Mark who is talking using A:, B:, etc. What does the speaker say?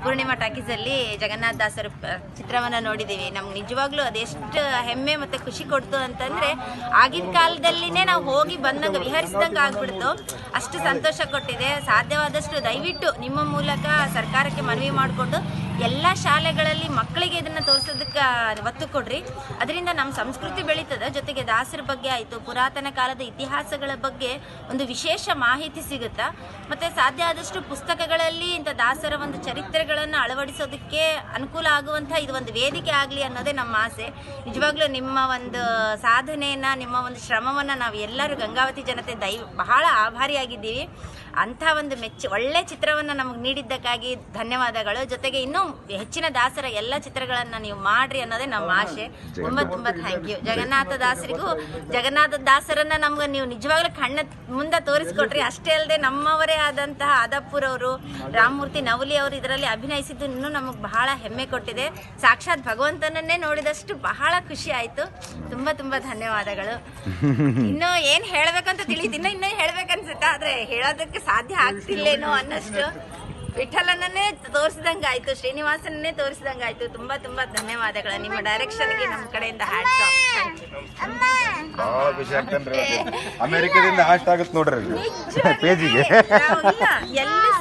A: ಪೂರ್ಣಿಮಾ ಟಾಕೀಸಲ್ಲಿ ಜಗನ್ನಾಥ ದಾಸರ ಚಿತ್ರವನ್ನು ನೋಡಿದ್ದೀವಿ. ನಮ್ಗೆ ನಿಜವಾಗ್ಲೂ ಅದೆಷ್ಟು ಹೆಮ್ಮೆ ಮತ್ತು ಖುಷಿ ಕೊಡ್ತು ಅಂತಂದರೆ, ಆಗಿನ ಕಾಲದಲ್ಲಿನೇ ನಾವು ಹೋಗಿ ಬಂದಂಗೆ ವಿಹರಿಸಿದಂಗೆ ಆಗ್ಬಿಡ್ತು. ಅಷ್ಟು ಸಂತೋಷ ಕೊಟ್ಟಿದೆ. ಸಾಧ್ಯವಾದಷ್ಟು ದಯವಿಟ್ಟು ನಿಮ್ಮ ಮೂಲಕ ಸರ್ಕಾರಕ್ಕೆ ಮನವಿ ಮಾಡಿಕೊಂಡು ಎಲ್ಲ ಶಾಲೆಗಳಲ್ಲಿ ಮಕ್ಕಳಿಗೆ ಇದನ್ನು ತೋರಿಸೋದಕ್ಕೆ ಒತ್ತು ಕೊಡ್ರಿ. ಅದರಿಂದ ನಮ್ಮ ಸಂಸ್ಕೃತಿ ಬೆಳೀತದೆ. ಜೊತೆಗೆ ದಾಸರ ಬಗ್ಗೆ ಆಯಿತು, ಪುರಾತನ ಕಾಲದ ಇತಿಹಾಸಗಳ ಬಗ್ಗೆ ಒಂದು ವಿಶೇಷ ಮಾಹಿತಿ ಸಿಗುತ್ತಾ. ಮತ್ತು ಸಾಧ್ಯ ಆದಷ್ಟು ಪುಸ್ತಕಗಳಲ್ಲಿ ಇಂಥ ದಾಸರ ಒಂದು ಚರಿತ್ರೆಗಳನ್ನು ಅಳವಡಿಸೋದಕ್ಕೆ ಅನುಕೂಲ ಆಗುವಂಥ ಇದು ಒಂದು ವೇದಿಕೆ ಆಗಲಿ ಅನ್ನೋದೇ ನಮ್ಮ ಆಸೆ. ನಿಜವಾಗ್ಲೂ ನಿಮ್ಮ ಒಂದು ಸಾಧನೆಯನ್ನು, ನಿಮ್ಮ ಒಂದು ಶ್ರಮವನ್ನು ನಾವು ಎಲ್ಲರೂ ಗಂಗಾವತಿ ಜನತೆ ಬಹಳ ಆಭಾರಿಯಾಗಿದ್ದೀವಿ. ಅಂಥ ಒಂದು ಒಳ್ಳೆ ಚಿತ್ರವನ್ನು ನಮಗೆ ನೀಡಿದ್ದಕ್ಕಾಗಿ ಧನ್ಯವಾದಗಳು. ಜೊತೆಗೆ ಇನ್ನೂ ಹೆಚ್ಚಿನ ದಾಸರ ಎಲ್ಲ ಚಿತ್ರಗಳನ್ನು ನೀವು ಮಾಡ್ರಿ ಅನ್ನೋದೇ ನಮ್ಮ ಆಶೆ. ತುಂಬ ತುಂಬ ಥ್ಯಾಂಕ್ ಯು. ಜಗನ್ನಾಥ ದಾಸರನ್ನ ನಮ್ಗೆ ನೀವು ನಿಜವಾಗ್ಲೂ ಕಣ್ಣ ಮುಂದೆ ತೋರಿಸ್ಕೊಟ್ರಿ. ಅಷ್ಟೇ ಅಲ್ಲದೆ ನಮ್ಮವರೇ ಆದಂತಹ ಆದಪ್ಪುರ್ ಅವರು, ರಾಮಮೂರ್ತಿ ನವಲಿ ಅವರು ಇದರಲ್ಲಿ ಅಭಿನಯಿಸಿದ್ದು ಇನ್ನೂ ನಮಗೆ ಬಹಳ ಹೆಮ್ಮೆ ಕೊಟ್ಟಿದೆ. ಸಾಕ್ಷಾತ್ ಭಗವಂತನನ್ನೇ ನೋಡಿದಷ್ಟು ಬಹಳ ಖುಷಿ ಆಯಿತು. ತುಂಬ ತುಂಬ ಧನ್ಯವಾದಗಳು. ಇನ್ನೂ ಏನು ಹೇಳಬೇಕಂತ ತಿಳಿಯುತ್ತೆ, ಇನ್ನೂ ಹೇಳ್ಬೇಕನ್ಸುತ್ತೆ, ಆದರೆ ಹೇಳೋದಕ್ಕೆ ಸಾಧ್ಯ ಆಗ್ತಿಲ್ಲೇನೋ ಅನ್ನಷ್ಟು. ವಿಠಲನನ್ನೇ ತೋರಿಸಿದಂಗಾಯ್ತು, ಶ್ರೀನಿವಾಸನನ್ನೇ ತೋರಿಸಿದಂಗಾಯ್ತು. ತುಂಬಾ ತುಂಬಾ ಧನ್ಯವಾದಗಳು. ನಿಮ್ಮ ಡೈರೆಕ್ಷನ್ಗೆ ನಮ್ಮ ಕಡೆಯಿಂದ ಹ್ಯಾಟ್ಸ್ ಆಫ್.
B: ಬಹಳ ಖುಷಿ ಆಗ್ತಾನ್ರಿ. ಅಮೆರಿಕದಿಂದ ಹಾಸ್ಟ್ ಆಗುತ್ತೆ ನೋಡ್ರಿ ಪೇಜಿಗೆ.
A: ಎಲ್ಲಿ